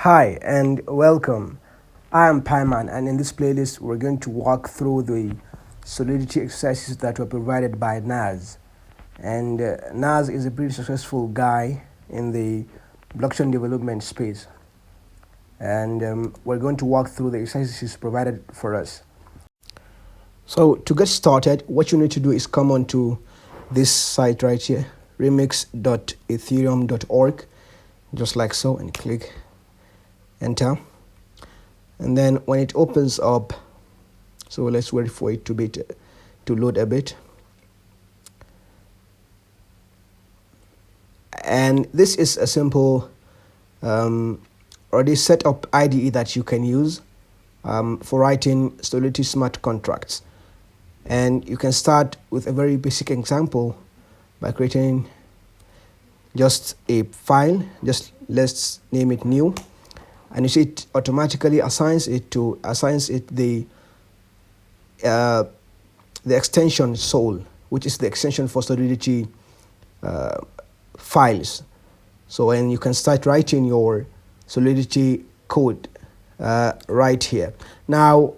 Hi and welcome. I am Paiman, and in this playlist we're going to walk through the Solidity exercises that were provided by Naz. And Naz is a pretty successful guy in the blockchain development space. And we're going to walk through the exercises provided for us. So to get started, what you need to do is come on to this site right here, remixd.ethereum.org, just like so, and click enter. And then when it opens up, so let's wait for it to load a bit. And this is a simple already set up IDE that you can use for writing Solidity smart contracts. And you can start with a very basic example by creating just a file. Just let's name it new. And you see it automatically assigns it the extension Sol, which is the extension for Solidity files. So and you can start writing your Solidity code right here. Now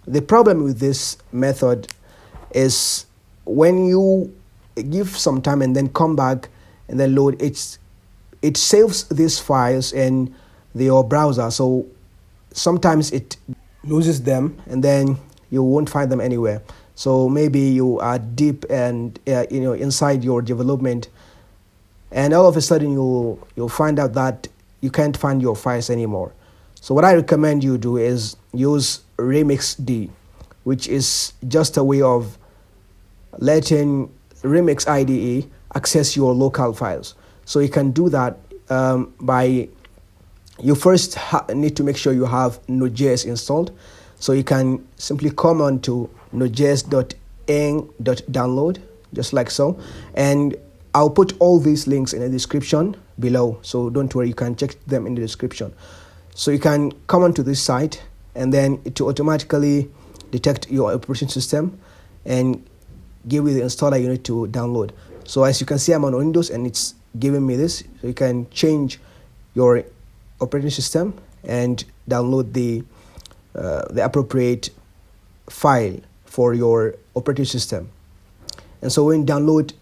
the problem with this method is when you give some time and then come back and then load, it saves these files in your browser, so sometimes it loses them and then you won't find them anywhere. So maybe you are deep and inside your development, and all of a sudden you'll find out that you can't find your files anymore. So what I recommend you do is use Remixd, which is just a way of letting Remixd IDE access your local files. So you can do that by you first need to make sure you have Node.js installed. So you can simply come on to nodejs.eng.download, just like so. And I'll put all these links in the description below. So don't worry, you can check them in the description. So you can come onto this site and then it will automatically detect your operating system and give you the installer you need to download. So as you can see, I'm on Windows and it's giving me this. So you can change your operating system and download the appropriate file for your operating system. And so when you download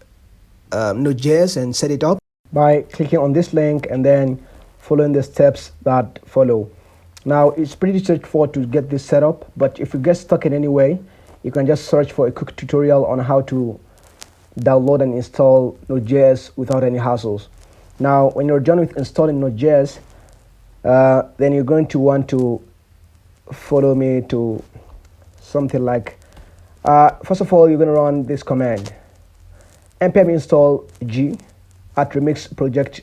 Node.js and set it up by clicking on this link and then following the steps that follow. Now it's pretty straightforward to get this set up, but if you get stuck in any way, you can just search for a quick tutorial on how to download and install Node.js without any hassles. Now when you're done with installing Node.js, then you're going to want to follow me to something like, first of all, you're going to run this command, npm install g at remix project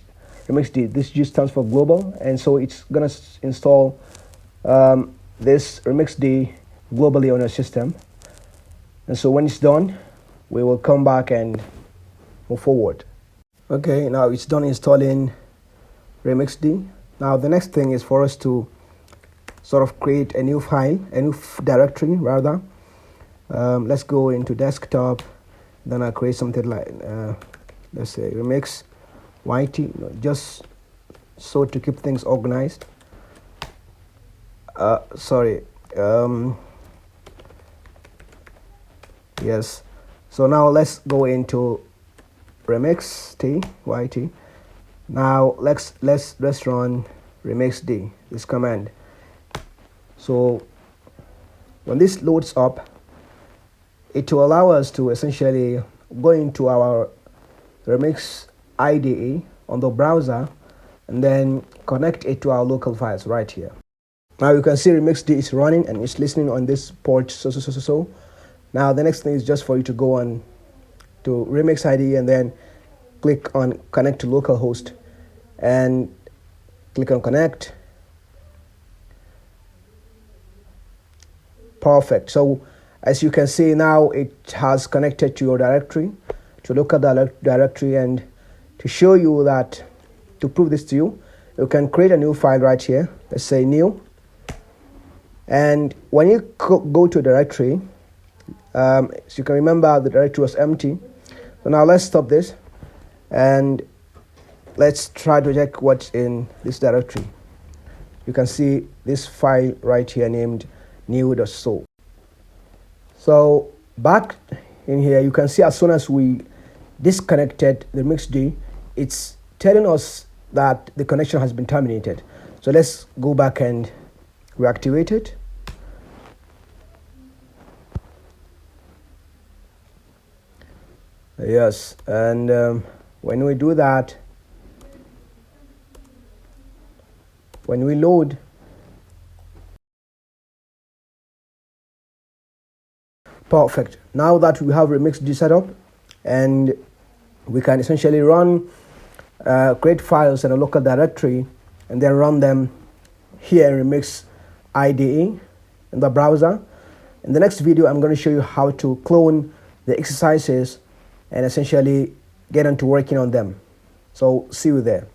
remixd. This G stands for global, and so it's going to install this remixd globally on your system. And so when it's done, we will come back and move forward. Okay, now it's done installing remixd. Now the next thing is for us to sort of create a new file, a new directory rather. Let's go into desktop, then I'll create something like, let's say remix yt, just so to keep things organized. Yes, so now let's go into remixd yt. Now let's run remixd, this command. So when this loads up, it will allow us to essentially go into our Remixd IDE on the browser and then connect it to our local files right here. Now you can see Remixd is running and it's listening on this port so. Now the next thing is just for you to go on to Remixd IDE and then click on connect to localhost and click on connect. Perfect. So as you can see now, it has connected to your directory, to local directory. And to show you that, to prove this to you, you can create a new file right here. Let's say new. And when you go to a directory, so you can remember the directory was empty. So now let's stop this and let's try to check what's in this directory. you can see this file right here named new.so. So back in here, you can see as soon as we disconnected the Remixd, it's telling us that the connection has been terminated. So let's go back and reactivate it. Yes, and when we do that, when we load, perfect. Now that we have Remixd set up, and we can essentially run, create files in a local directory, and then run them here in Remixd IDE in the browser. In the next video, I'm going to show you how to clone the exercises and essentially get into working on them. So see you there.